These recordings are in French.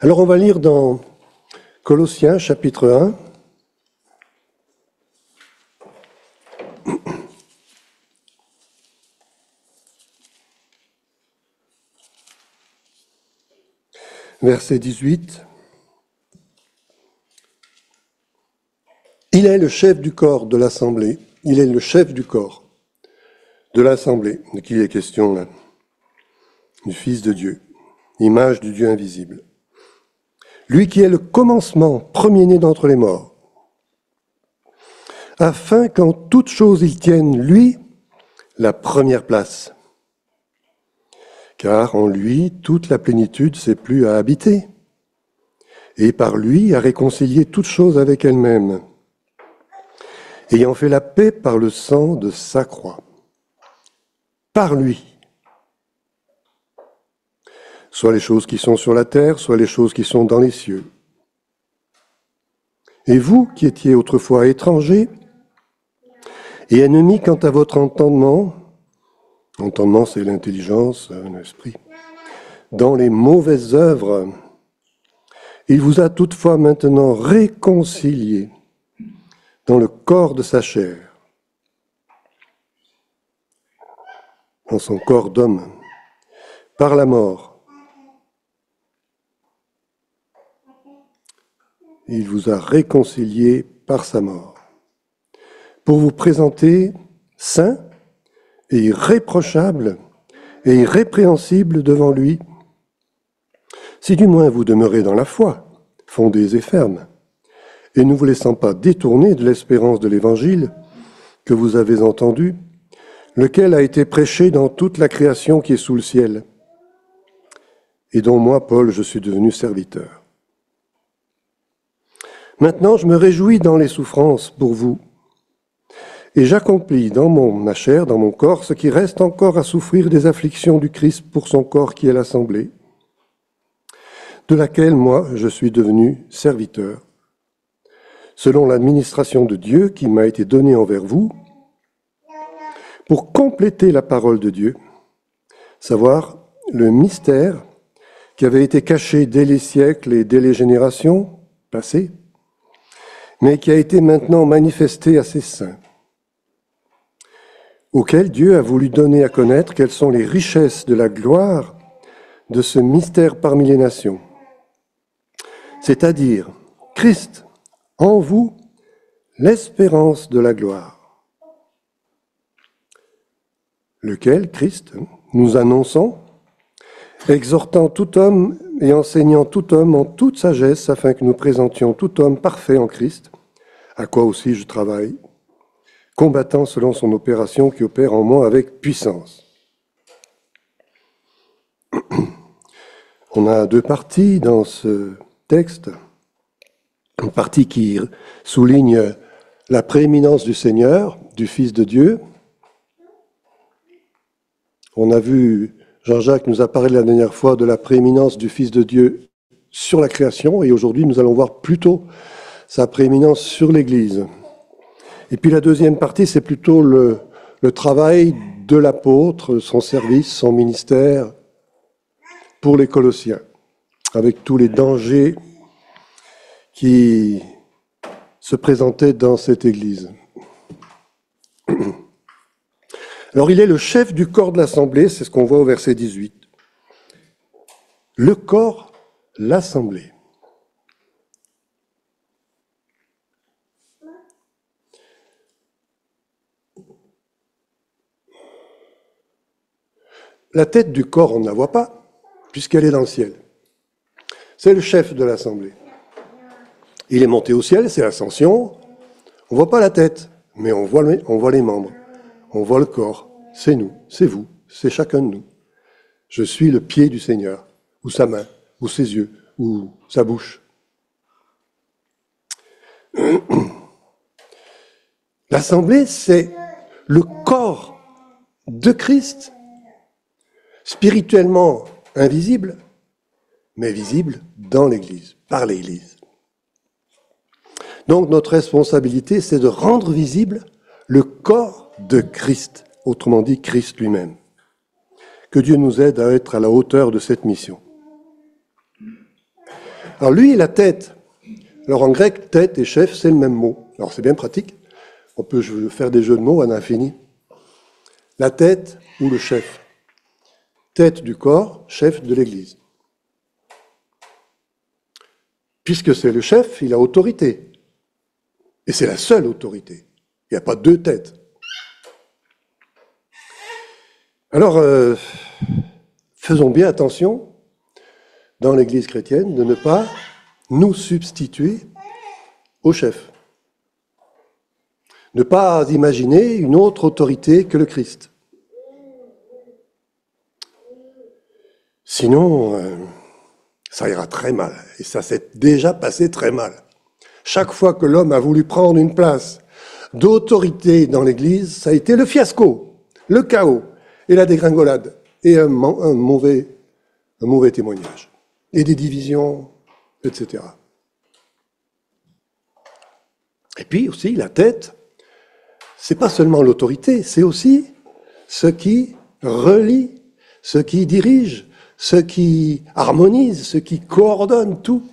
Alors on va lire dans Colossiens chapitre 1. Verset 18. Il est le chef du corps de l'assemblée. Il est le chef du corps de l'assemblée. De qui il est question là? Du Fils de Dieu, image du Dieu invisible. Lui qui est le commencement, premier-né d'entre les morts, afin qu'en toute chose il tienne, lui, la première place. Car en lui, toute la plénitude s'est plu à habiter, et par lui à réconcilier toutes choses avec elle-même, ayant fait la paix par le sang de sa croix. Par lui. Soit les choses qui sont sur la terre, soit les choses qui sont dans les cieux. Et vous, qui étiez autrefois étrangers et ennemis quant à votre entendement c'est l'intelligence, l'esprit, dans les mauvaises œuvres, il vous a toutefois maintenant réconciliés dans le corps de sa chair, dans son corps d'homme, par la mort. Il vous a réconciliés par sa mort, pour vous présenter saints et irréprochables et irrépréhensibles devant lui, si du moins vous demeurez dans la foi, fondés et fermes, et ne vous laissant pas détourner de l'espérance de l'Évangile que vous avez entendu, lequel a été prêché dans toute la création qui est sous le ciel, et dont moi, Paul, je suis devenu serviteur. Maintenant, je me réjouis dans les souffrances pour vous, et j'accomplis dans ma chair, dans mon corps, ce qui reste encore à souffrir des afflictions du Christ pour son corps qui est l'Assemblée, de laquelle, moi, je suis devenu serviteur, selon l'administration de Dieu qui m'a été donnée envers vous, pour compléter la parole de Dieu, savoir le mystère qui avait été caché dès les siècles et dès les générations passées, mais qui a été maintenant manifesté à ses saints, auxquels Dieu a voulu donner à connaître quelles sont les richesses de la gloire de ce mystère parmi les nations, c'est-à-dire Christ en vous, l'espérance de la gloire, lequel, Christ, nous annonçons, exhortant tout homme et enseignant tout homme en toute sagesse, afin que nous présentions tout homme parfait en Christ, à quoi aussi je travaille, combattant selon son opération qui opère en moi avec puissance. On a deux parties dans ce texte. Une partie qui souligne la prééminence du Seigneur, du Fils de Dieu. On a vu, Jean-Jacques nous a parlé la dernière fois de la prééminence du Fils de Dieu sur la création, et aujourd'hui nous allons voir plutôt sa prééminence sur l'Église. Et puis la deuxième partie, c'est plutôt le travail de l'apôtre, son service, son ministère pour les Colossiens, avec tous les dangers qui se présentaient dans cette Église. Alors il est le chef du corps de l'Assemblée, c'est ce qu'on voit au verset 18. Le corps, l'Assemblée. La tête du corps, on ne la voit pas, puisqu'elle est dans le ciel. C'est le chef de l'Assemblée. Il est monté au ciel, c'est l'ascension. On ne voit pas la tête, mais on voit les membres. On voit le corps. C'est nous, c'est vous, c'est chacun de nous. Je suis le pied du Seigneur, ou sa main, ou ses yeux, ou sa bouche. L'Assemblée, c'est le corps de Christ, spirituellement invisible, mais visible dans l'Église, par l'Église. Donc notre responsabilité, c'est de rendre visible le corps de Christ, autrement dit Christ lui-même. Que Dieu nous aide à être à la hauteur de cette mission. Alors lui, la tête. Alors en grec, tête et chef, c'est le même mot. Alors c'est bien pratique. On peut faire des jeux de mots à l'infini. La tête ou le chef. Tête du corps, chef de l'Église. Puisque c'est le chef, il a autorité. Et c'est la seule autorité. Il n'y a pas deux têtes. Alors, faisons bien attention, dans l'Église chrétienne, de ne pas nous substituer au chef. Ne pas imaginer une autre autorité que le Christ. Sinon, ça ira très mal. Et ça s'est déjà passé très mal. Chaque fois que l'homme a voulu prendre une place d'autorité dans l'Église, ça a été le fiasco, le chaos et la dégringolade et un mauvais témoignage. Et des divisions, etc. Et puis aussi, la tête, c'est pas seulement l'autorité, c'est aussi ce qui relie, ce qui dirige, ce qui harmonise, ce qui coordonne tout.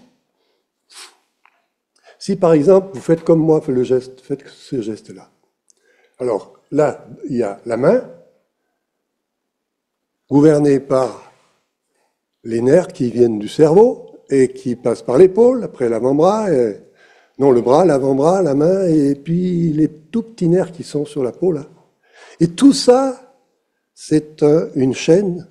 Si par exemple, vous faites comme moi, faites ce geste-là. Alors là, il y a la main, gouvernée par les nerfs qui viennent du cerveau et qui passent par l'épaule, après l'avant-bras, non le bras, l'avant-bras, la main, et puis les tout petits nerfs qui sont sur la peau là. Et tout ça, c'est une chaîne.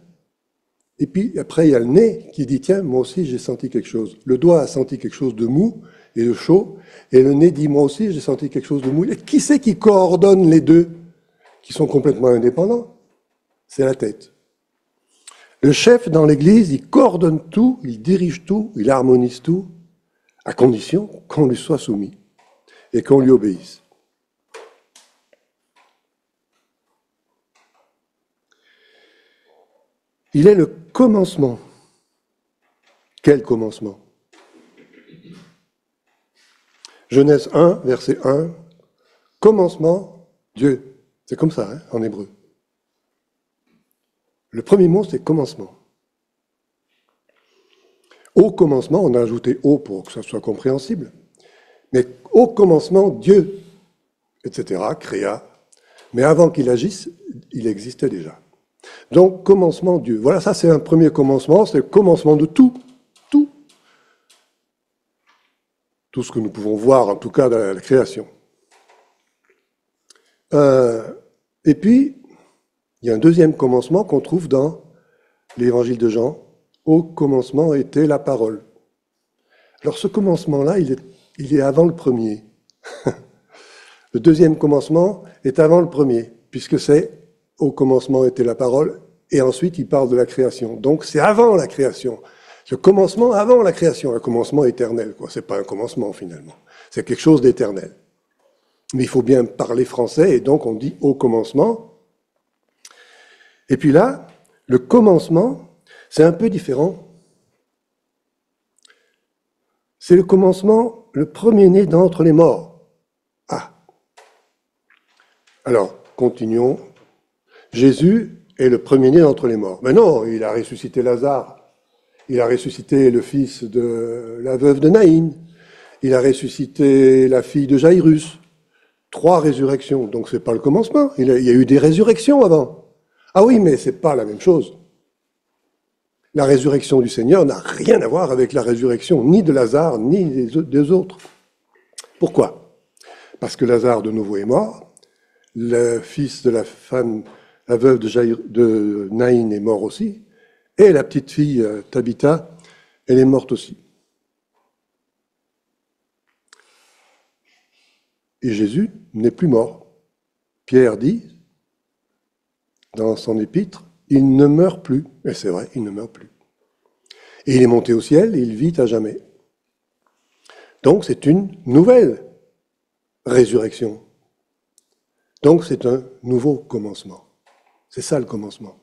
Et puis après, il y a le nez qui dit, tiens, moi aussi j'ai senti quelque chose. Le doigt a senti quelque chose de mou et de chaud, et le nez dit, moi aussi j'ai senti quelque chose de mou. Et qui c'est qui coordonne les deux, qui sont complètement indépendants? C'est la tête. Le chef dans l'Église, il coordonne tout, il dirige tout, il harmonise tout, à condition qu'on lui soit soumis et qu'on lui obéisse. Il est le commencement. Quel commencement? Genèse 1, verset 1. Commencement, Dieu. C'est comme ça, hein, en hébreu. Le premier mot, c'est commencement. Au commencement, on a ajouté au pour que ça soit compréhensible. Mais au commencement, Dieu, etc., créa. Mais avant qu'il agisse, il existait déjà. Donc, commencement, Dieu. Voilà, ça c'est un premier commencement, c'est le commencement de tout. Tout. Tout ce que nous pouvons voir, en tout cas, dans la création. Et puis, il y a un deuxième commencement qu'on trouve dans l'évangile de Jean. Au commencement était la parole. Alors ce commencement-là, il est avant le premier. Le deuxième commencement est avant le premier, puisque c'est au commencement était la parole, et ensuite il parle de la création. Donc c'est avant la création. Le commencement avant la création, un commencement éternel, quoi. C'est pas un commencement finalement. C'est quelque chose d'éternel. Mais il faut bien parler français, et donc on dit au commencement. Et puis là, le commencement, c'est un peu différent. C'est le commencement, le premier-né d'entre les morts. Ah. Alors, continuons. Jésus est le premier-né d'entre les morts. Mais non, il a ressuscité Lazare. Il a ressuscité le fils de la veuve de Naïn. Il a ressuscité la fille de Jairus. 3 résurrections. Donc c'est pas le commencement. Il y a eu des résurrections avant. Ah oui, mais c'est pas la même chose. La résurrection du Seigneur n'a rien à voir avec la résurrection ni de Lazare, ni des autres. Pourquoi? Parce que Lazare, de nouveau, est mort. Le fils de la femme, la veuve de Naïn, est mort aussi. Et la petite fille, Tabitha, elle est morte aussi. Et Jésus n'est plus mort. Pierre dit, dans son épître, il ne meurt plus. Et c'est vrai, il ne meurt plus. Et il est monté au ciel et il vit à jamais. Donc c'est une nouvelle résurrection. Donc c'est un nouveau commencement. C'est ça le commencement.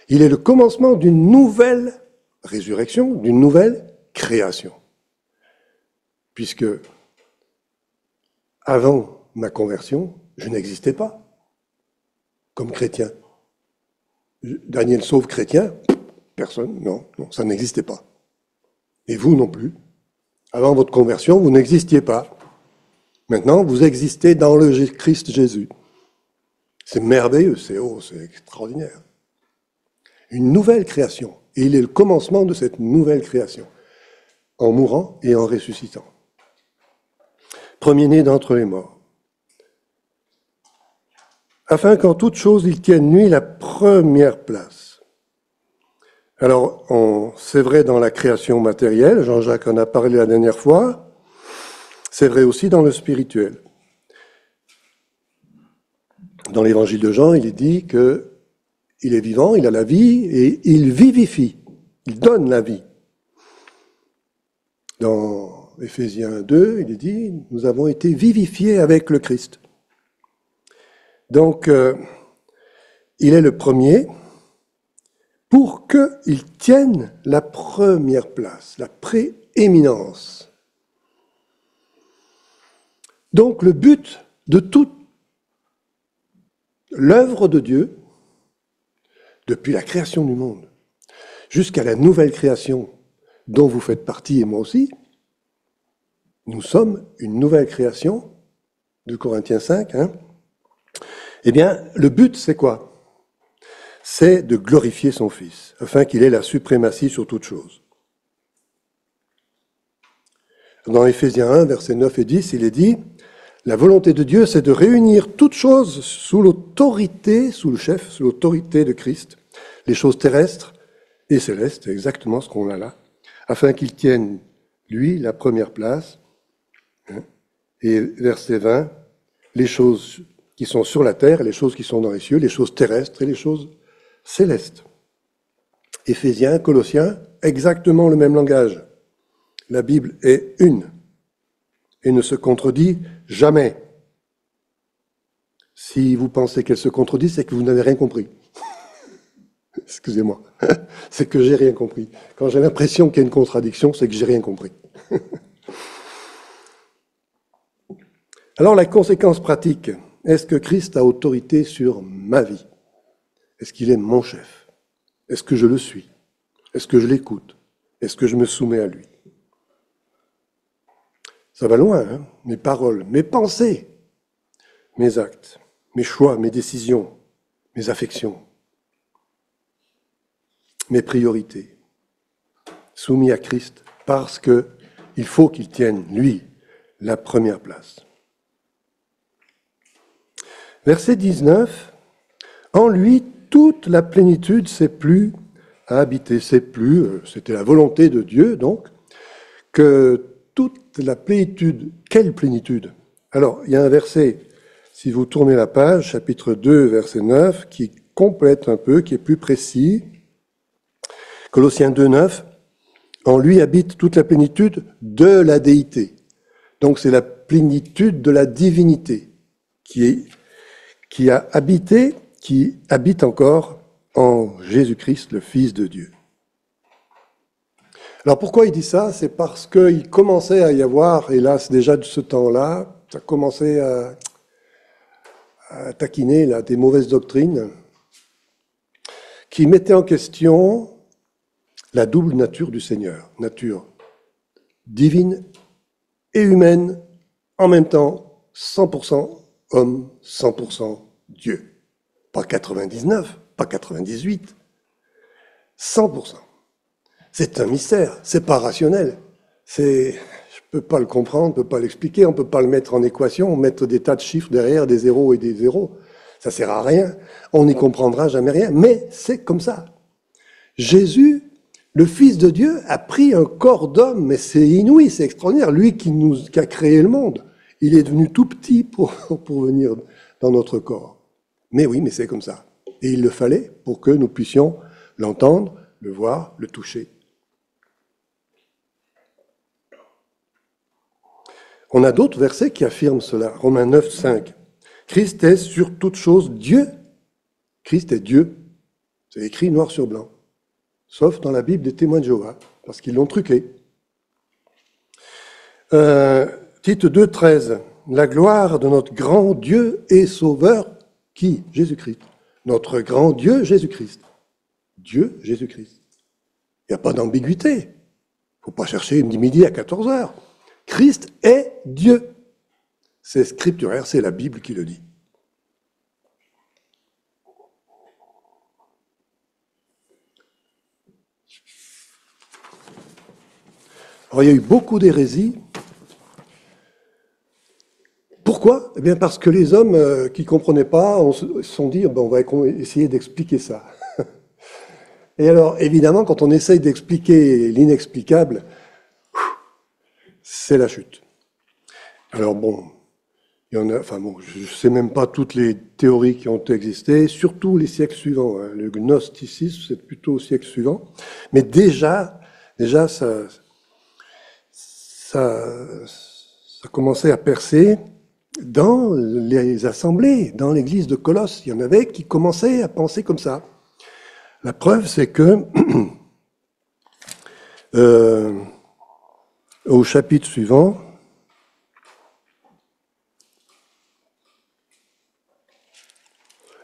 Il est le commencement d'une nouvelle résurrection, d'une nouvelle création. Puisque avant ma conversion, je n'existais pas comme chrétien. Daniel Sauve chrétien, personne, non, ça n'existait pas. Et vous non plus. Avant votre conversion, vous n'existiez pas. Maintenant, vous existez dans le Christ Jésus. C'est merveilleux, c'est extraordinaire. Une nouvelle création. Et il est le commencement de cette nouvelle création, en mourant et en ressuscitant. Premier-né d'entre les morts. Afin qu'en toute chose, il tienne lui la première place. Alors, c'est vrai dans la création matérielle, Jean-Jacques en a parlé la dernière fois, c'est vrai aussi dans le spirituel. Dans l'évangile de Jean, il est dit que il est vivant, il a la vie et il vivifie, il donne la vie. Dans Éphésiens 2, il est dit, nous avons été vivifiés avec le Christ. Donc, il est le premier pour qu'il tienne la première place, la prééminence. Donc, le but de toute l'œuvre de Dieu, depuis la création du monde, jusqu'à la nouvelle création dont vous faites partie et moi aussi, nous sommes une nouvelle création, de Corinthiens 5, eh bien, le but, c'est quoi? C'est de glorifier son Fils, afin qu'il ait la suprématie sur toute chose. Dans Éphésiens 1, versets 9 et 10, il est dit, la volonté de Dieu, c'est de réunir toutes choses sous l'autorité, sous le chef, sous l'autorité de Christ, les choses terrestres et célestes, c'est exactement ce qu'on a là, afin qu'il tienne, lui, la première place. Et verset 20, les choses qui sont sur la terre, les choses qui sont dans les cieux, les choses terrestres et les choses célestes. Éphésiens, Colossiens, exactement le même langage. La Bible est une et ne se contredit jamais. Si vous pensez qu'elle se contredit, c'est que vous n'avez rien compris. Excusez-moi, c'est que j'ai rien compris. Quand j'ai l'impression qu'il y a une contradiction, c'est que j'ai rien compris. Alors la conséquence pratique, est-ce que Christ a autorité sur ma vie? Est-ce qu'il est mon chef? Est-ce que je le suis? Est-ce que je l'écoute? Est-ce que je me soumets à lui? Ça va loin, hein? Mes paroles, mes pensées, mes actes, mes choix, mes décisions, mes affections, mes priorités, soumis à Christ, parce que il faut qu'il tienne, lui, la première place. Verset 19, en lui, toute la plénitude s'est plu à habiter. C'était la volonté de Dieu, donc, que toute la plénitude, quelle plénitude? Alors, il y a un verset, si vous tournez la page, chapitre 2, verset 9, qui complète un peu, qui est plus précis. Colossiens 2, 9, en lui habite toute la plénitude de la déité. Donc, c'est la plénitude de la divinité qui a habité, qui habite encore en Jésus-Christ, le Fils de Dieu. Alors pourquoi il dit ça? C'est parce qu'il commençait à y avoir, hélas déjà de ce temps-là, ça commençait à taquiner là, des mauvaises doctrines qui mettaient en question la double nature du Seigneur, nature divine et humaine, en même temps 100% homme, 100% Dieu. Pas 99, pas 98, 100%. C'est un mystère, c'est pas rationnel. Je peux pas le comprendre, on peut pas l'expliquer, on peut pas le mettre en équation, mettre des tas de chiffres derrière, des zéros et des zéros. Ça sert à rien, on n'y comprendra jamais rien, mais c'est comme ça. Jésus, le Fils de Dieu, a pris un corps d'homme, mais c'est inouï, c'est extraordinaire. Lui qui a créé le monde, il est devenu tout petit pour venir dans notre corps. Mais oui, mais c'est comme ça. Et il le fallait pour que nous puissions l'entendre, le voir, le toucher. On a d'autres versets qui affirment cela. Romains 9, 5. Christ est sur toute chose Dieu. Christ est Dieu. C'est écrit noir sur blanc. Sauf dans la Bible des témoins de Jéhovah, parce qu'ils l'ont truqué. Tite 2, 13. La gloire de notre grand Dieu et Sauveur, qui? Jésus-Christ. Notre grand Dieu, Jésus-Christ. Dieu, Jésus-Christ. Il n'y a pas d'ambiguïté. Il ne faut pas chercher midi à 14 heures. Christ est Dieu. C'est scripturaire, c'est la Bible qui le dit. Alors, il y a eu beaucoup d'hérésies. Pourquoi? Eh bien, parce que les hommes qui ne comprenaient pas se sont dit, on va essayer d'expliquer ça. Et alors, évidemment, quand on essaye d'expliquer l'inexplicable, c'est la chute. Alors bon, il y en a, je ne sais même pas toutes les théories qui ont existé, surtout les siècles suivants. Le gnosticisme, c'est plutôt au siècle suivant. Mais déjà ça commençait à percer dans les assemblées, dans l'église de Colosse. Il y en avait qui commençaient à penser comme ça. La preuve, c'est que au chapitre suivant,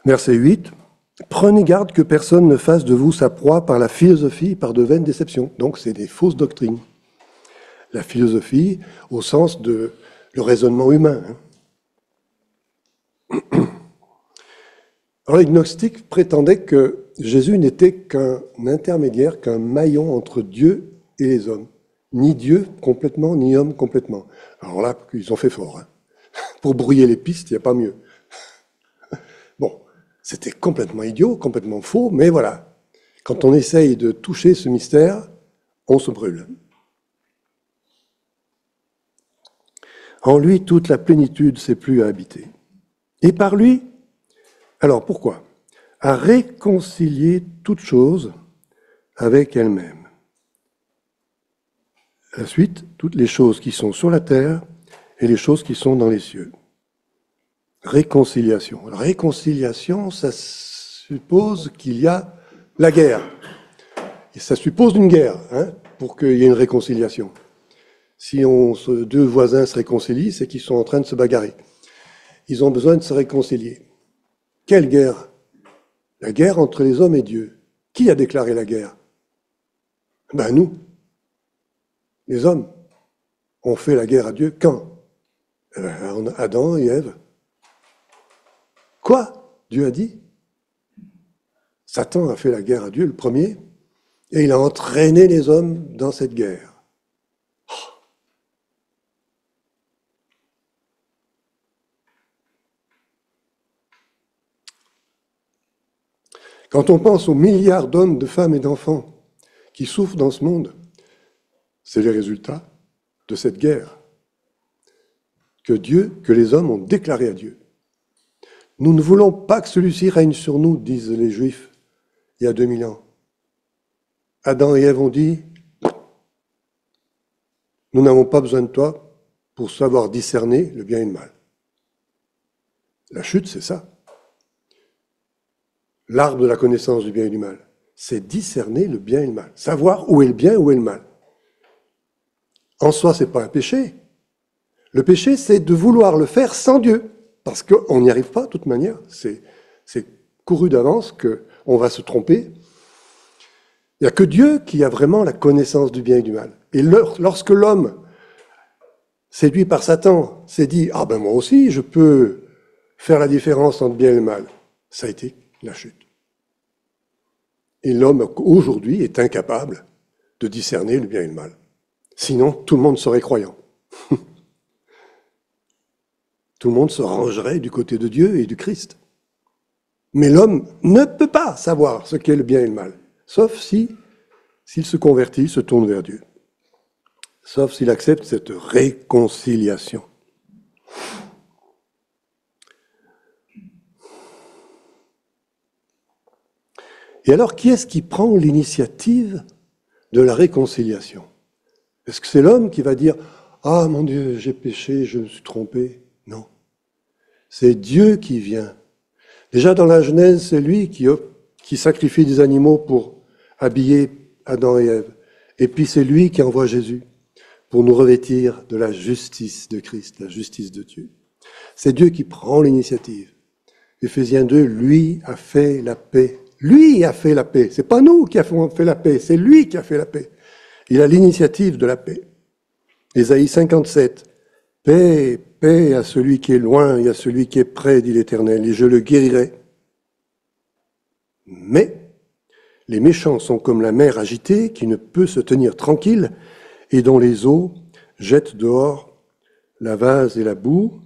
verset 8, « Prenez garde que personne ne fasse de vous sa proie par la philosophie, par de vaines déceptions. » Donc, c'est des fausses doctrines. La philosophie au sens de le raisonnement humain. Alors, les gnostiques prétendaient que Jésus n'était qu'un intermédiaire, qu'un maillon entre Dieu et les hommes. Ni Dieu complètement, ni homme complètement. Alors là, ils ont fait fort. Pour brouiller les pistes, il n'y a pas mieux. Bon, c'était complètement idiot, complètement faux, mais voilà. Quand on essaye de toucher ce mystère, on se brûle. En lui, toute la plénitude s'est plu à habiter. Et par lui, alors pourquoi? À réconcilier toutes choses avec elle-même. La suite, toutes les choses qui sont sur la terre et les choses qui sont dans les cieux. Réconciliation. La réconciliation, ça suppose qu'il y a la guerre. Et ça suppose une guerre, pour qu'il y ait une réconciliation. Si deux voisins se réconcilient, c'est qu'ils sont en train de se bagarrer. Ils ont besoin de se réconcilier. Quelle guerre? La guerre entre les hommes et Dieu. Qui a déclaré la guerre? Ben nous, les hommes. On fait la guerre à Dieu quand? Adam et Ève. Quoi? Dieu a dit? Satan a fait la guerre à Dieu, le premier, et il a entraîné les hommes dans cette guerre. Quand on pense aux milliards d'hommes, de femmes et d'enfants qui souffrent dans ce monde, c'est les résultats de cette guerre que les hommes ont déclarée à Dieu. Nous ne voulons pas que celui-ci règne sur nous, disent les Juifs il y a 2000 ans. Adam et Ève ont dit, nous n'avons pas besoin de toi pour savoir discerner le bien et le mal. La chute, c'est ça. L'arbre de la connaissance du bien et du mal, c'est discerner le bien et le mal, savoir où est le bien, où est le mal. En soi, c'est pas un péché. Le péché, c'est de vouloir le faire sans Dieu, parce qu'on n'y arrive pas de toute manière. C'est couru d'avance qu'on va se tromper. Il n'y a que Dieu qui a vraiment la connaissance du bien et du mal. Et lorsque l'homme, séduit par Satan, s'est dit « Ah ben moi aussi, je peux faire la différence entre bien et le mal », ça a été la chute. Et l'homme, aujourd'hui, est incapable de discerner le bien et le mal. Sinon, tout le monde serait croyant. Tout le monde se rangerait du côté de Dieu et du Christ. Mais l'homme ne peut pas savoir ce qu'est le bien et le mal, sauf s'il se convertit, se tourne vers Dieu. Sauf s'il accepte cette réconciliation. Et alors, qui est-ce qui prend l'initiative de la réconciliation? Est-ce que c'est l'homme qui va dire « Ah, mon Dieu, j'ai péché, je me suis trompé » Non. C'est Dieu qui vient. Déjà dans la Genèse, c'est lui qui sacrifie des animaux pour habiller Adam et Ève. Et puis c'est lui qui envoie Jésus pour nous revêtir de la justice de Christ, la justice de Dieu. C'est Dieu qui prend l'initiative. Éphésiens 2, lui a fait la paix. Lui a fait la paix. C'est pas nous qui avons fait la paix, c'est lui qui a fait la paix. Il a l'initiative de la paix. Ésaïe 57. Paix, paix à celui qui est loin et à celui qui est près, dit l'Éternel, et je le guérirai. Mais les méchants sont comme la mer agitée qui ne peut se tenir tranquille et dont les eaux jettent dehors la vase et la boue.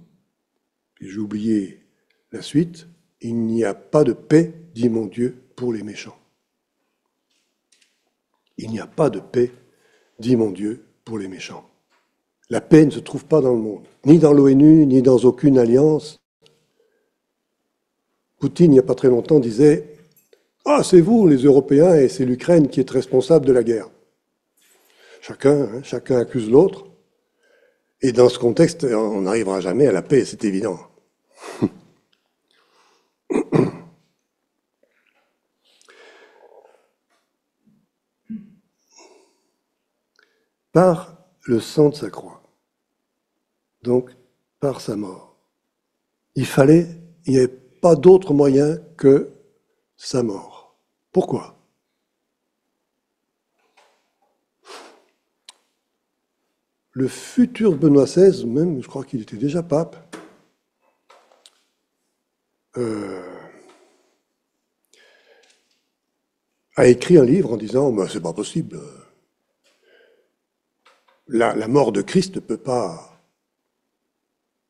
Et j'ai oublié la suite. Il n'y a pas de paix, dit mon Dieu, pour les méchants. Il n'y a pas de paix, dit mon Dieu, pour les méchants. La paix ne se trouve pas dans le monde, ni dans l'ONU, ni dans aucune alliance. Poutine, il n'y a pas très longtemps, disait « Ah, c'est vous, les Européens, et c'est l'Ukraine qui est responsable de la guerre. » Chacun accuse l'autre. Et dans ce contexte, on n'arrivera jamais à la paix, c'est évident. Par le sang de sa croix, donc par sa mort, il n'y avait pas d'autre moyen que sa mort. Pourquoi ? Le futur Benoît XVI, même, je crois qu'il était déjà pape, a écrit un livre en disant « c'est pas possible, la mort de Christ ne peut pas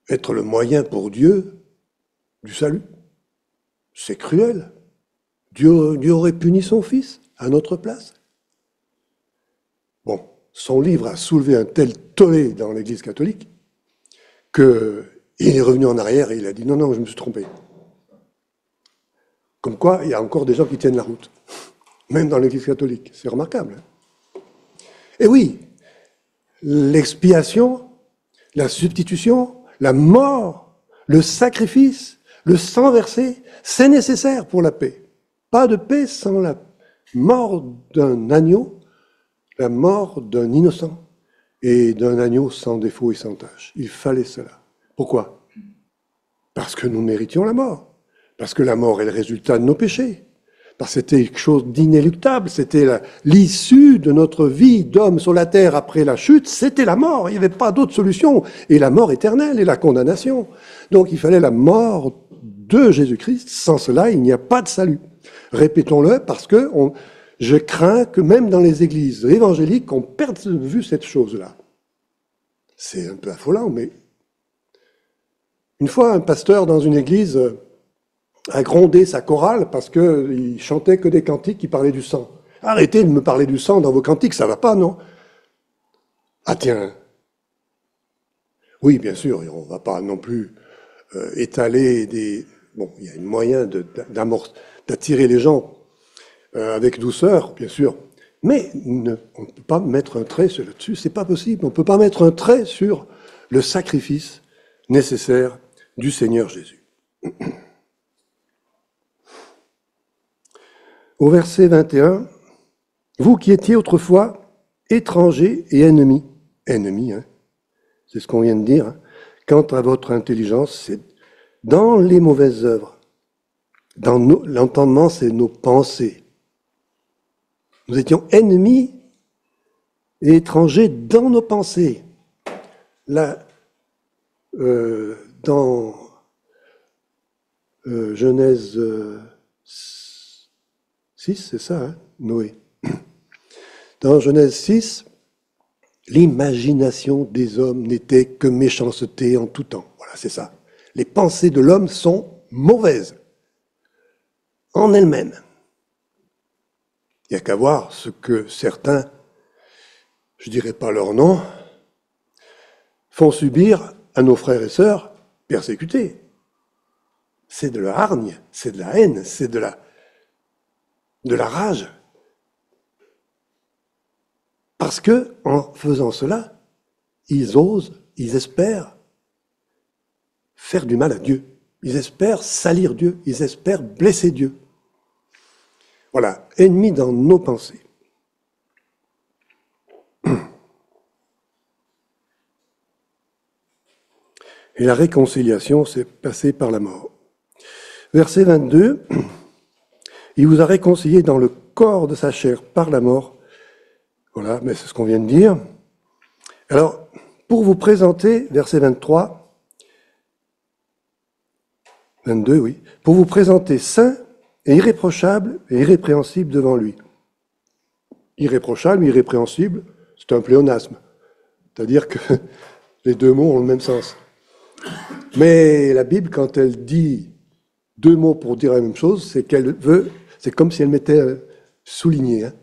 être le moyen pour Dieu du salut. C'est cruel. Dieu aurait puni son fils à notre place. » Bon, son livre a soulevé un tel tollé dans l'Église catholique qu'il est revenu en arrière et il a dit « Non, je me suis trompé. » Comme quoi, il y a encore des gens qui tiennent la route, même dans l'Église catholique. C'est remarquable. Et oui, l'expiation, la substitution, la mort, le sacrifice, le sang versé, c'est nécessaire pour la paix. Pas de paix sans la mort d'un agneau, la mort d'un innocent et d'un agneau sans défaut et sans tache. Il fallait cela. Pourquoi ? Parce que nous méritions la mort. Parce que la mort est le résultat de nos péchés. Parce que c'était quelque chose d'inéluctable. C'était l'issue de notre vie d'homme sur la terre après la chute. C'était la mort. Il n'y avait pas d'autre solution. Et la mort éternelle et la condamnation. Donc il fallait la mort de Jésus-Christ. Sans cela, il n'y a pas de salut. Répétons-le parce que je crains que même dans les églises évangéliques, on perde de vue cette chose-là. C'est un peu affolant, mais... Une fois, un pasteur dans une église a grondé sa chorale parce qu'il chantait que des cantiques qui parlaient du sang. Arrêtez de me parler du sang dans vos cantiques, ça va pas, non? Ah tiens. Oui, bien sûr, on va pas non plus étaler des... Bon, il y a un moyen d'attirer les gens avec douceur, bien sûr. Mais on ne peut pas mettre un trait là-dessus, c'est pas possible. On ne peut pas mettre un trait sur le sacrifice nécessaire du Seigneur Jésus. Au verset 21, « Vous qui étiez autrefois étrangers et ennemis, c'est ce qu'on vient de dire, quant à votre intelligence, c'est dans les mauvaises œuvres. L'entendement, c'est nos pensées. Nous étions ennemis et étrangers dans nos pensées. » Là, dans Genèse 6, c'est ça, Noé. Dans Genèse 6, l'imagination des hommes n'était que méchanceté en tout temps. Voilà, c'est ça. Les pensées de l'homme sont mauvaises en elles-mêmes. Il n'y a qu'à voir ce que certains, je ne dirais pas leur nom, font subir à nos frères et sœurs persécutés. C'est de la hargne, c'est de la haine, c'est de la rage. Parce que, en faisant cela, ils osent, ils espèrent faire du mal à Dieu. Ils espèrent salir Dieu, ils espèrent blesser Dieu. Voilà, ennemis dans nos pensées. Et la réconciliation s'est passée par la mort. Verset 22, « Il vous a réconcilié dans le corps de sa chair par la mort, Voilà, mais c'est ce qu'on vient de dire. Alors, pour vous présenter, verset 23, 22, oui, pour vous présenter saint et irréprochable et irrépréhensible devant lui. Irréprochable, irrépréhensible, c'est un pléonasme. C'est-à-dire que les deux mots ont le même sens. Mais la Bible, quand elle dit deux mots pour dire la même chose, c'est qu'elle veut, c'est comme si elle mettait souligné, hein,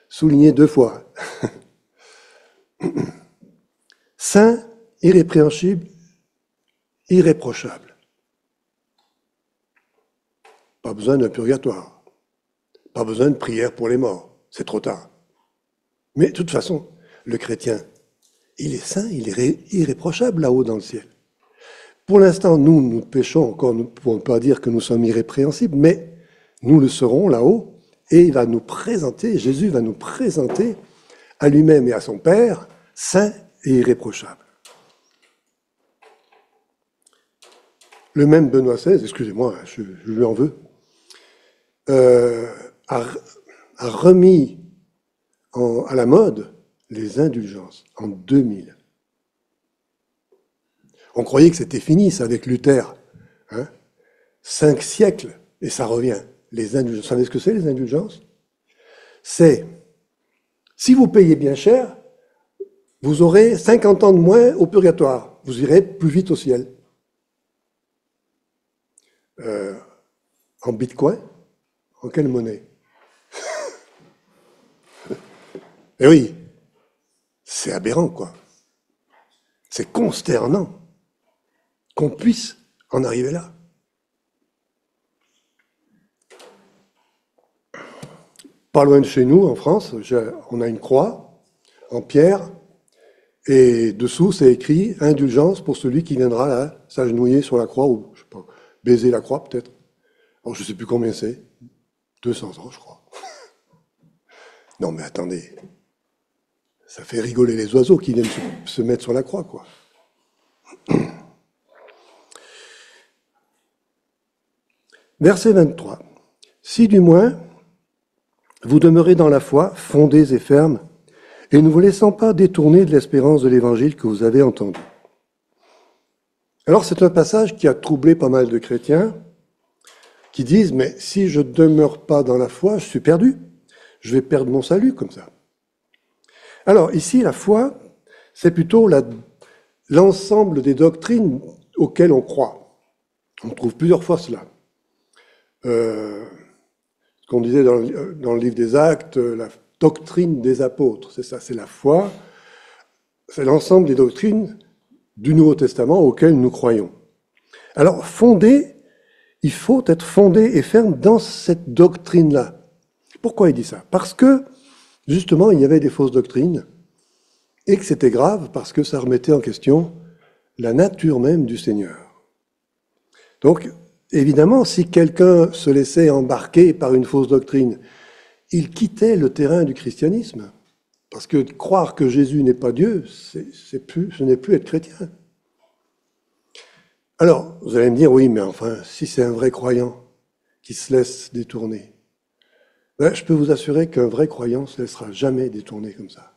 souligné deux fois. Saint, irrépréhensible, irréprochable. Pas besoin d'un purgatoire. Pas besoin de prière pour les morts. C'est trop tard. Mais de toute façon, le chrétien, il est saint, il est irréprochable là-haut dans le ciel. Pour l'instant, nous péchons encore, nous ne pouvons pas dire que nous sommes irrépréhensibles, mais nous le serons là-haut, et il va nous présenter, Jésus va nous présenter à lui-même et à son Père, saint et irréprochable. Le même Benoît XVI, excusez-moi, je lui en veux, a remis à la mode les indulgences en 2000. On croyait que c'était fini, ça, avec Luther. 5 siècles, et ça revient. Les indulgences. Vous savez ce que c'est, les indulgences? C'est, si vous payez bien cher, vous aurez 50 ans de moins au purgatoire. Vous irez plus vite au ciel. En bitcoin? En quelle monnaie? Eh oui, c'est aberrant, quoi. C'est consternant qu'on puisse en arriver là. Pas loin de chez nous, en France, on a une croix en pierre, et dessous, c'est écrit « Indulgence pour celui qui viendra là, s'agenouiller sur la croix » ou, je sais pas, baiser la croix peut-être. Alors, je ne sais plus combien c'est. 200 ans, je crois. Non, mais attendez. Ça fait rigoler les oiseaux qui viennent se mettre sur la croix, quoi. Verset 23. Si du moins vous demeurez dans la foi, fondés et fermes, et ne vous laissant pas détourner de l'espérance de l'évangile que vous avez entendu. Alors c'est un passage qui a troublé pas mal de chrétiens, qui disent, mais si je ne demeure pas dans la foi, je suis perdu. Je vais perdre mon salut comme ça. Alors ici, la foi, c'est plutôt l'ensemble des doctrines auxquelles on croit. On trouve plusieurs fois cela. Ce qu'on disait dans le livre des Actes, la doctrine des apôtres, c'est ça, c'est la foi, c'est l'ensemble des doctrines du Nouveau Testament auxquelles nous croyons. Alors, il faut être fondé et ferme dans cette doctrine-là. Pourquoi il dit ça? Parce que, justement, il y avait des fausses doctrines, et que c'était grave parce que ça remettait en question la nature même du Seigneur. Donc, évidemment, si quelqu'un se laissait embarquer par une fausse doctrine, il quittait le terrain du christianisme. Parce que croire que Jésus n'est pas Dieu, ce n'est plus être chrétien. Alors, vous allez me dire, oui, mais enfin, si c'est un vrai croyant qui se laisse détourner, ben, je peux vous assurer qu'un vrai croyant ne se laissera jamais détourner comme ça.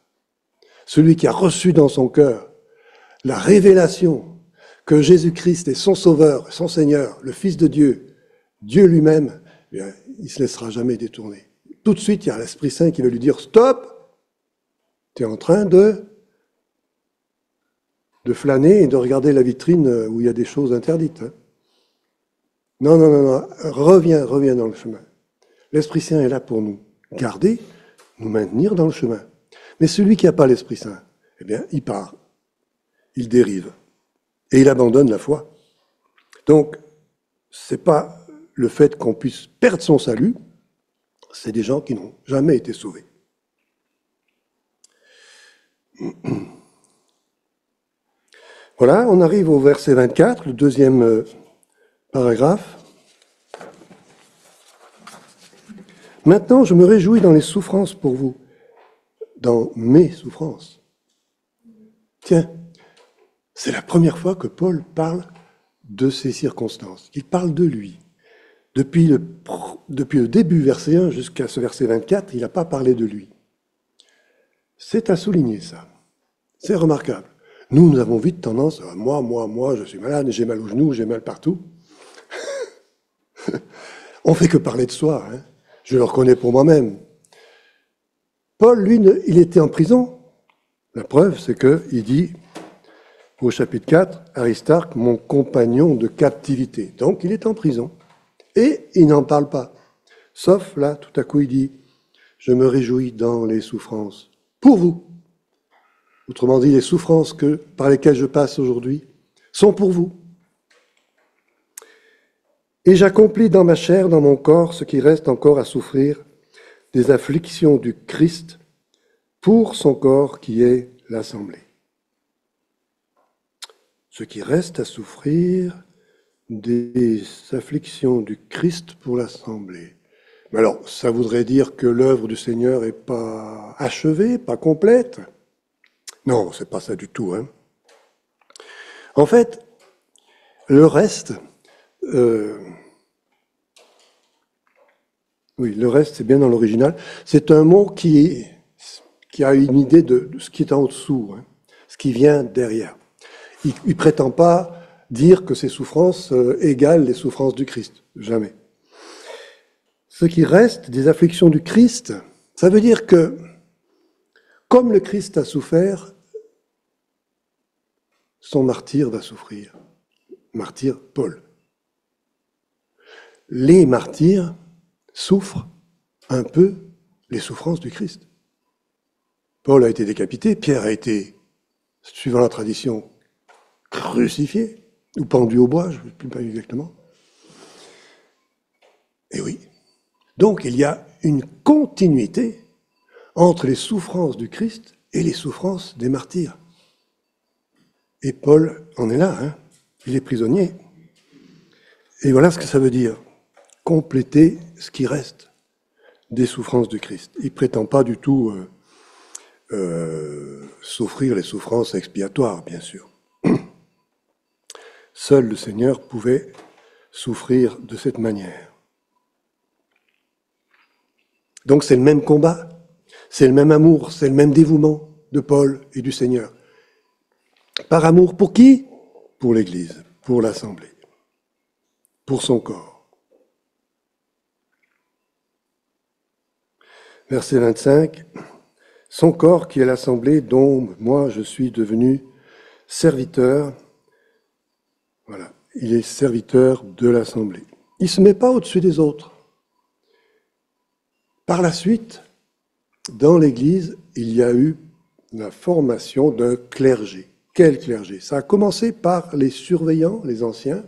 Celui qui a reçu dans son cœur la révélation que Jésus-Christ est son Sauveur, son Seigneur, le Fils de Dieu, Dieu lui-même, eh bien, il ne se laissera jamais détourner. Tout de suite, il y a l'Esprit Saint qui va lui dire « Stop, tu es en train de flâner et de regarder la vitrine où il y a des choses interdites. Hein. Non, reviens dans le chemin. » L'Esprit Saint est là pour nous garder, nous maintenir dans le chemin. Mais celui qui n'a pas l'Esprit Saint, eh bien, il part, il dérive, et il abandonne la foi. Donc, ce n'est pas le fait qu'on puisse perdre son salut, c'est des gens qui n'ont jamais été sauvés. Voilà, on arrive au verset 24, le deuxième paragraphe. Maintenant, je me réjouis dans les souffrances pour vous, dans mes souffrances. Tiens, c'est la première fois que Paul parle de ces circonstances. Il parle de lui. Depuis le début, verset 1, jusqu'à ce verset 24, il n'a pas parlé de lui. C'est à souligner ça. C'est remarquable. Nous avons vite tendance, moi, je suis malade, j'ai mal aux genoux, j'ai mal partout. On fait que parler de soi, hein. Je le reconnais pour moi-même. Paul, lui, il était en prison. La preuve, c'est qu'il dit au chapitre 4, Aristarque, mon compagnon de captivité. Donc, il est en prison. Et il n'en parle pas. Sauf là, tout à coup, il dit, je me réjouis dans les souffrances pour vous. Autrement dit, les souffrances par lesquelles je passe aujourd'hui sont pour vous. Et j'accomplis dans ma chair, dans mon corps, ce qui reste encore à souffrir des afflictions du Christ pour son corps qui est l'Assemblée. Ce qui reste à souffrir des afflictions du Christ pour l'Assemblée. Mais alors, ça voudrait dire que l'œuvre du Seigneur n'est pas achevée, pas complète? Non, c'est pas ça du tout, hein. En fait, le reste, le reste, c'est bien dans l'original. C'est un mot qui a une idée de ce qui est en dessous, hein, ce qui vient derrière. Il ne prétend pas dire que ces souffrances égalent les souffrances du Christ. Jamais. Ce qui reste des afflictions du Christ, ça veut dire que, comme le Christ a souffert, son martyr va souffrir. Martyr Paul. Les martyrs souffrent un peu les souffrances du Christ. Paul a été décapité, Pierre a été, suivant la tradition, crucifié, ou pendu au bois, je ne sais plus pas exactement. Et oui. Donc il y a une continuité entre les souffrances du Christ et les souffrances des martyrs. Et Paul en est là, hein. Il est prisonnier. Et voilà ce que ça veut dire, compléter ce qui reste des souffrances du Christ. Il ne prétend pas du tout souffrir les souffrances expiatoires, bien sûr. Seul le Seigneur pouvait souffrir de cette manière. Donc c'est le même combat, c'est le même amour, c'est le même dévouement de Paul et du Seigneur. Par amour pour qui? Pour l'Église, pour l'Assemblée, pour son corps. Verset 25, son corps qui est l'Assemblée dont moi je suis devenu serviteur. Voilà, il est serviteur de l'Assemblée. Il ne se met pas au-dessus des autres. Par la suite, dans l'Église, il y a eu la formation d'un clergé. Quel clergé? Ça a commencé par les surveillants, les anciens,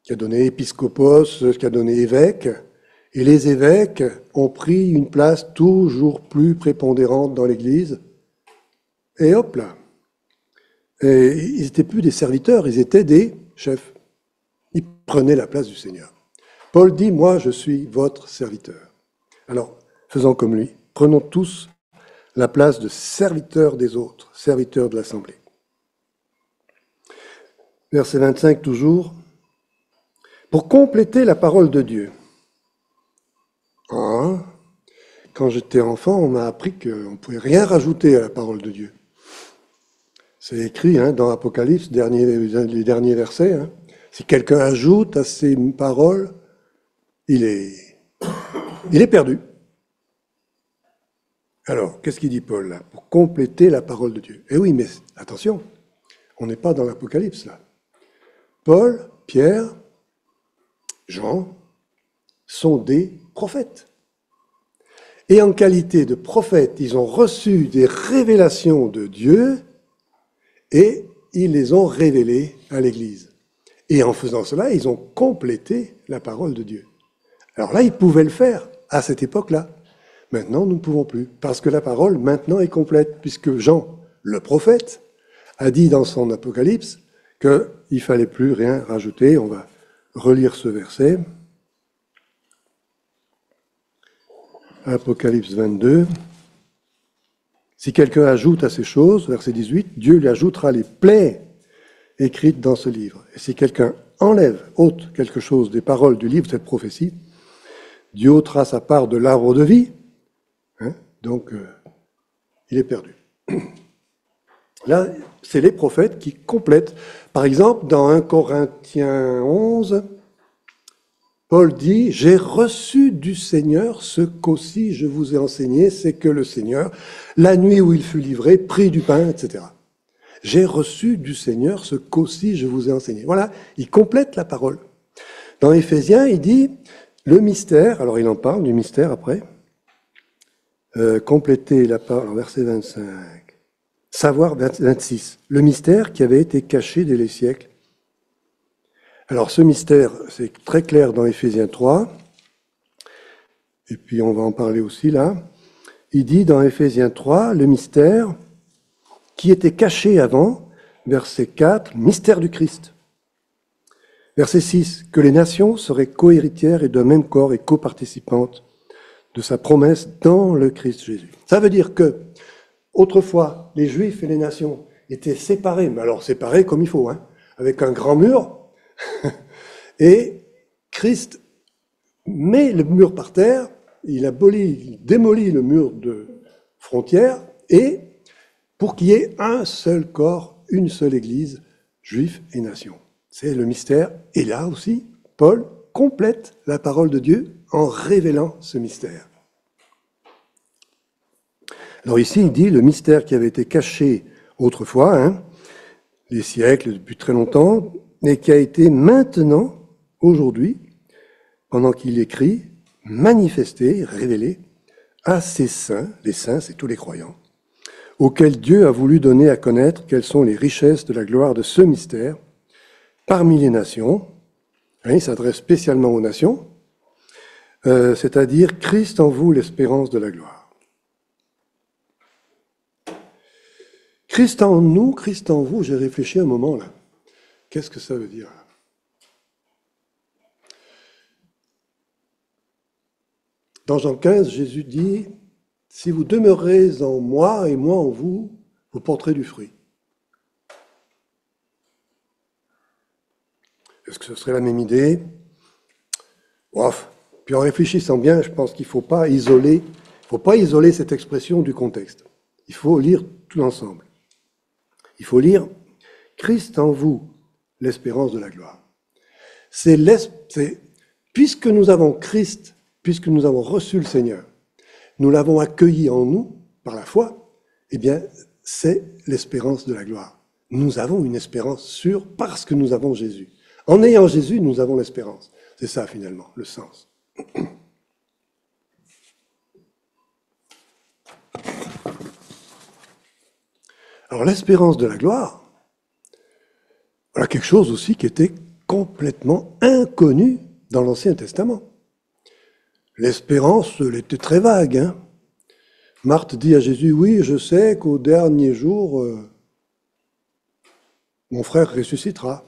qui a donné épiscopos, qui a donné évêque, et les évêques ont pris une place toujours plus prépondérante dans l'Église. Et hop là, et ils n'étaient plus des serviteurs, ils étaient des chefs. Ils prenaient la place du Seigneur. Paul dit, moi je suis votre serviteur. Alors, faisons comme lui, prenons tous la place de serviteurs des autres, serviteurs de l'Assemblée. Verset 25 toujours, pour compléter la parole de Dieu. Ah, quand j'étais enfant, on m'a appris qu'on ne pouvait rien rajouter à la parole de Dieu. C'est écrit dans Apocalypse, les derniers versets. Hein. Si quelqu'un ajoute à ces paroles, il est perdu. Alors, qu'est-ce qu'il dit Paul là? Pour compléter la parole de Dieu. Eh oui, mais attention, on n'est pas dans l'Apocalypse là. Paul, Pierre, Jean sont des prophètes. Et en qualité de prophètes, ils ont reçu des révélations de Dieu et ils les ont révélées à l'Église. Et en faisant cela, ils ont complété la parole de Dieu. Alors là, ils pouvaient le faire à cette époque-là. Maintenant, nous ne pouvons plus, parce que la parole maintenant est complète, puisque Jean, le prophète, a dit dans son Apocalypse qu'il ne fallait plus rien rajouter. On va relire ce verset. Apocalypse 22. Si quelqu'un ajoute à ces choses, verset 18, Dieu lui ajoutera les plaies écrites dans ce livre. Et si quelqu'un ôte quelque chose des paroles du livre de cette prophétie, Dieu ôtera sa part de l'arbre de vie. Donc, il est perdu. Là, c'est les prophètes qui complètent. Par exemple, dans 1 Corinthiens 11, Paul dit « J'ai reçu du Seigneur ce qu'aussi je vous ai enseigné, c'est que le Seigneur, la nuit où il fut livré, prit du pain, etc. » J'ai reçu du Seigneur ce qu'aussi je vous ai enseigné. Voilà, il complète la parole. Dans Éphésiens, il dit le mystère, alors il en parle du mystère après, compléter la parole, verset 25, savoir 26, le mystère qui avait été caché dès les siècles. Alors ce mystère, c'est très clair dans Éphésiens 3, et puis on va en parler aussi là. Il dit dans Éphésiens 3, le mystère qui était caché avant, verset 4, mystère du Christ. Verset 6, que les nations seraient co-héritières et d'un même corps et coparticipantes de sa promesse dans le Christ Jésus. Ça veut dire que, autrefois, les Juifs et les nations étaient séparés, mais alors séparés comme il faut, hein, avec un grand mur, et Christ met le mur par terre, il démolit le mur de frontière, et pour qu'il y ait un seul corps, une seule Église, Juifs et nations. C'est le mystère. Et là aussi, Paul complète la parole de Dieu en révélant ce mystère. Alors ici, il dit le mystère qui avait été caché autrefois, hein, les siècles, depuis très longtemps, et qui a été maintenant, aujourd'hui, pendant qu'il écrit, manifesté, révélé à ses saints, les saints, c'est tous les croyants, auxquels Dieu a voulu donner à connaître quelles sont les richesses de la gloire de ce mystère parmi les nations. Il s'adresse spécialement aux nations, c'est-à-dire Christ en vous, l'espérance de la gloire. Christ en nous, Christ en vous, j'ai réfléchi un moment là. Qu'est-ce que ça veut dire? Dans Jean 15, Jésus dit « Si vous demeurez en moi et moi en vous, vous porterez du fruit. » Est-ce que ce serait la même idée? Bref. Puis en réfléchissant bien, je pense qu'il ne faut pas isoler cette expression du contexte. Il faut lire tout l'ensemble. Il faut lire « Christ en vous, l'espérance de la gloire ». Puisque nous avons Christ, puisque nous avons reçu le Seigneur, nous l'avons accueilli en nous par la foi, eh bien, c'est l'espérance de la gloire. Nous avons une espérance sûre parce que nous avons Jésus. En ayant Jésus, nous avons l'espérance. C'est ça, finalement, le sens. Alors, l'espérance de la gloire, voilà quelque chose aussi qui était complètement inconnu dans l'Ancien Testament. L'espérance, elle était très vague. Hein. Marthe dit à Jésus, oui, je sais qu'au dernier jour, mon frère ressuscitera.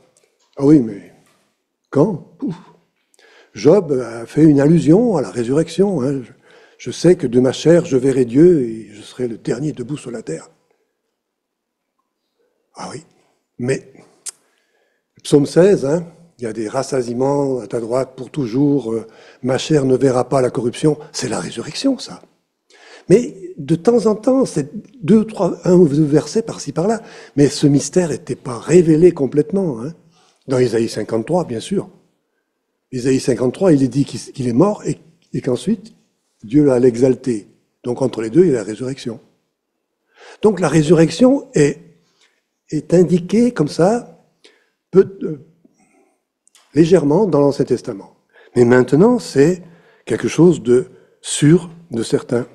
Ah oui, mais quand? Pouf. Job a fait une allusion à la résurrection. Hein. Je sais que de ma chair, je verrai Dieu et je serai le dernier debout sur la terre. Ah oui, mais psaume 16, hein, il y a des rassasiements à ta droite pour toujours, ma chair ne verra pas la corruption, c'est la résurrection, ça. Mais de temps en temps, c'est un ou deux versets par-ci par-là, mais ce mystère n'était pas révélé complètement. Hein. Dans Isaïe 53, bien sûr. Isaïe 53, il est dit qu'il est mort et qu'ensuite, Dieu va l'exalter. Donc entre les deux, il y a la résurrection. Donc la résurrection est indiquée comme ça, légèrement dans l'Ancien Testament. Mais maintenant, c'est quelque chose de sûr, de certain.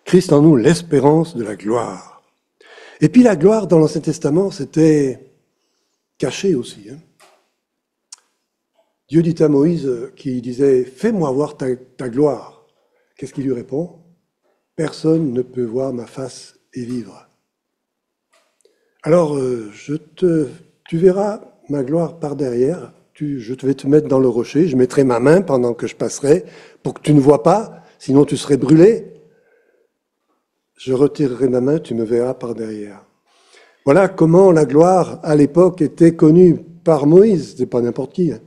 Christ en nous, l'espérance de la gloire. Et puis la gloire dans l'Ancien Testament, c'était caché aussi. Hein. Dieu dit à Moïse qui disait « Fais-moi voir ta gloire ». Qu'est-ce qu'il lui répond? « Personne ne peut voir ma face et vivre ». Alors, tu verras ma gloire par derrière, je vais te mettre dans le rocher, je mettrai ma main pendant que je passerai pour que tu ne vois pas, sinon tu serais brûlé. Je retirerai ma main, tu me verras par derrière. Voilà comment la gloire, à l'époque, était connue par Moïse, c'est pas n'importe qui. Hein.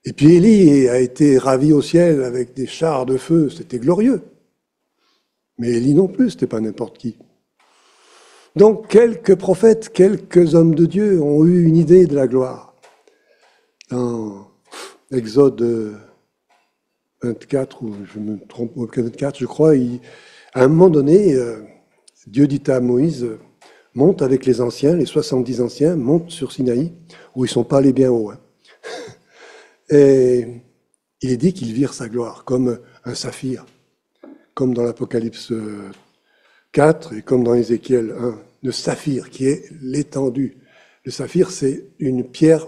Et puis Élie a été ravi au ciel avec des chars de feu, c'était glorieux. Mais Élie non plus, c'était pas n'importe qui. Donc, quelques prophètes, quelques hommes de Dieu ont eu une idée de la gloire. Dans Exode 24, ou je me trompe, 24, je crois, à un moment donné, Dieu dit à Moïse, monte avec les anciens, les 70 anciens, monte sur Sinaï, où ils sont pas allés bien haut. Hein. Et il est dit qu'ils virent sa gloire, comme un saphir, comme dans l'Apocalypse 4 et comme dans Ézéchiel 1, le saphir qui est l'étendue. Le saphir, c'est une pierre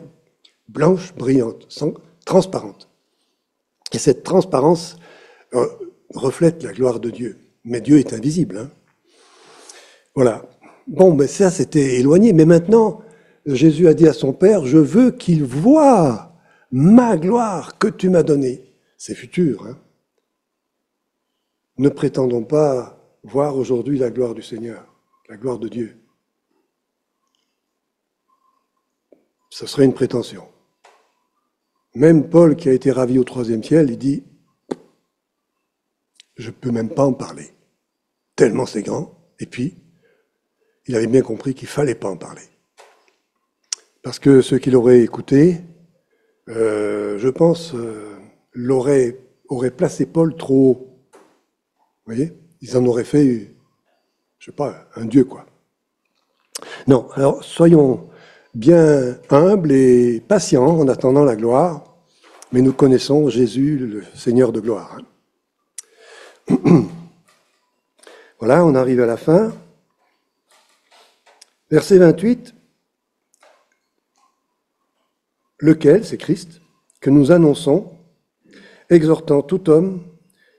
blanche, brillante, transparente. Et cette transparence reflète la gloire de Dieu. Mais Dieu est invisible. Hein. Voilà. Bon, mais ça, c'était éloigné. Mais maintenant, Jésus a dit à son Père, je veux qu'il voie ma gloire que tu m'as donnée. C'est futur. Hein. Ne prétendons pas voir aujourd'hui la gloire du Seigneur, la gloire de Dieu. Ce serait une prétention. Même Paul, qui a été ravi au 3e ciel, il dit « Je ne peux même pas en parler, tellement c'est grand. » Et puis, il avait bien compris qu'il ne fallait pas en parler. Parce que ceux qui l'auraient écouté, je pense, auraient placé Paul trop haut. Vous voyez? Ils en auraient fait, je sais pas, un dieu, quoi. Non, alors soyons bien humbles et patients en attendant la gloire, mais nous connaissons Jésus, le Seigneur de gloire. Voilà, on arrive à la fin. Verset 28, lequel, c'est Christ, que nous annonçons, exhortant tout homme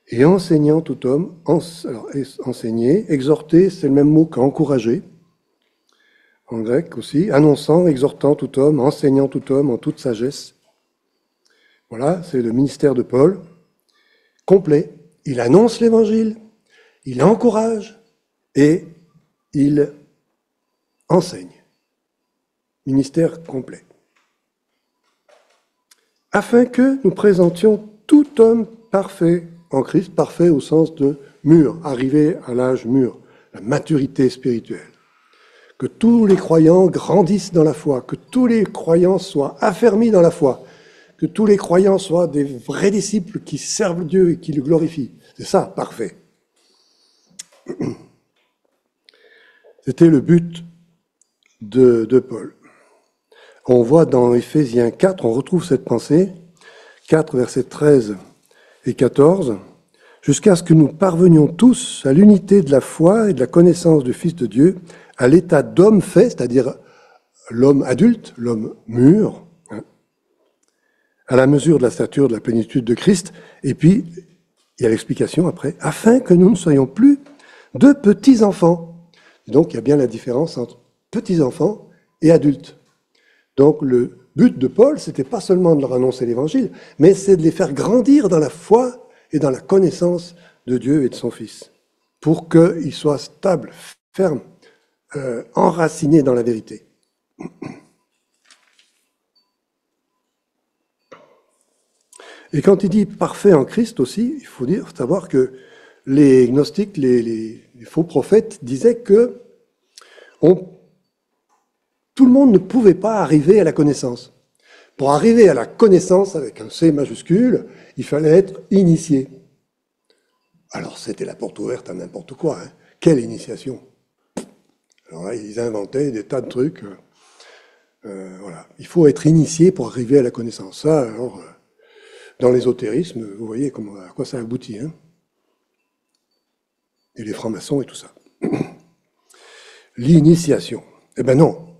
et enseignant tout homme. Alors, enseigner, exhorter, c'est le même mot qu'encourager, en grec aussi, annonçant, exhortant tout homme, enseignant tout homme en toute sagesse. Voilà, c'est le ministère de Paul, complet. Il annonce l'évangile, il encourage et il enseigne. Ministère complet. Afin que nous présentions tout homme parfait en Christ, parfait au sens de mûr, arrivé à l'âge mûr, la maturité spirituelle. Que tous les croyants grandissent dans la foi, que tous les croyants soient affermis dans la foi, que tous les croyants soient des vrais disciples qui servent Dieu et qui le glorifient. C'est ça, parfait. C'était le but de Paul. On voit dans Éphésiens 4, on retrouve cette pensée, 4 versets 13 et 14, jusqu'à ce que nous parvenions tous à l'unité de la foi et de la connaissance du Fils de Dieu, à l'état d'homme fait, c'est-à-dire l'homme adulte, l'homme mûr, hein, à la mesure de la stature de la plénitude de Christ, et puis, il y a l'explication après, afin que nous ne soyons plus de petits-enfants. Donc, il y a bien la différence entre petits-enfants et adultes. Donc, le but de Paul, c'était pas seulement de leur annoncer l'Évangile, mais c'est de les faire grandir dans la foi et dans la connaissance de Dieu et de son Fils, pour qu'ils soient stables, fermes, enracinés dans la vérité. Et quand il dit parfait en Christ aussi, il faut savoir que les gnostiques, les faux prophètes disaient que tout le monde ne pouvait pas arriver à la connaissance. Pour arriver à la connaissance avec un C majuscule, il fallait être initié. Alors c'était la porte ouverte à n'importe quoi. Hein. Quelle initiation! Alors là, ils inventaient des tas de trucs. Voilà. Il faut être initié pour arriver à la connaissance. Ça, alors, dans l'ésotérisme, vous voyez à quoi ça aboutit. Hein. Et les francs-maçons et tout ça. L'initiation. Eh bien non.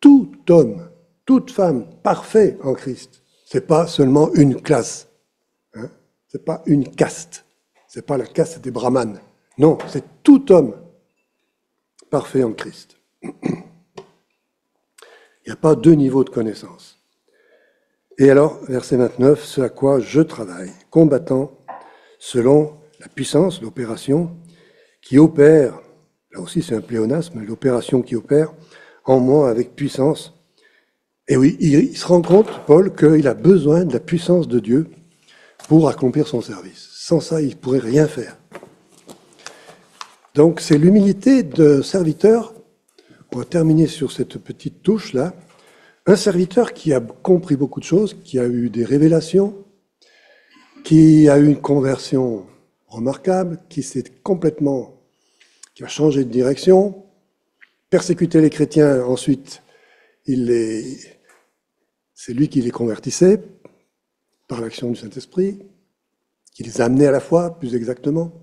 Tout homme, toute femme parfait en Christ, c'est pas seulement une classe. Hein. C'est pas une caste. C'est pas la caste des brahmanes. Non, c'est tout homme parfait en Christ. Il n'y a pas deux niveaux de connaissance. Et alors, verset 29, ce à quoi je travaille, combattant selon la puissance, l'opération, qui opère, là aussi c'est un pléonasme, l'opération qui opère en moi avec puissance. Et oui, il se rend compte, Paul, qu'il a besoin de la puissance de Dieu pour accomplir son service. Sans ça, il ne pourrait rien faire. Donc c'est l'humilité d'un serviteur, on va terminer sur cette petite touche-là, un serviteur qui a compris beaucoup de choses, qui a eu des révélations, qui a eu une conversion remarquable, qui a changé de direction, persécuté les chrétiens, ensuite c'est lui qui les convertissait par l'action du Saint-Esprit, qui les amenait à la foi, plus exactement.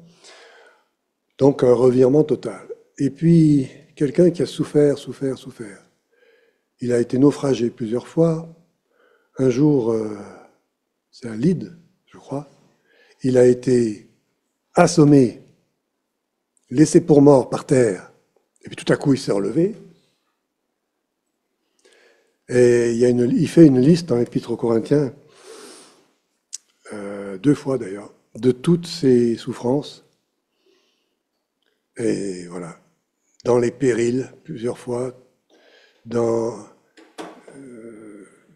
Donc un revirement total. Et puis, quelqu'un qui a souffert. Il a été naufragé plusieurs fois. Un jour, c'est à Lyde, je crois, il a été assommé, laissé pour mort par terre, et puis tout à coup il s'est relevé. Et il fait une liste dans l'Épître aux Corinthiens, 2 fois d'ailleurs, de toutes ses souffrances. Et voilà, dans les périls, plusieurs fois, de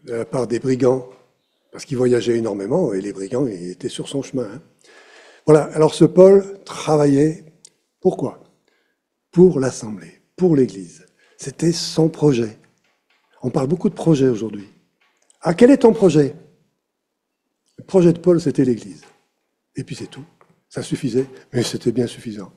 la part des brigands, parce qu'il voyageait énormément, et les brigands ils étaient sur son chemin. Hein. Voilà, alors ce Paul travaillait, pourquoi? Pour l'Assemblée, pour l'Église. C'était son projet. On parle beaucoup de projets aujourd'hui. Ah, quel est ton projet? Le projet de Paul, c'était l'Église. Et puis c'est tout. Ça suffisait, mais c'était bien suffisant.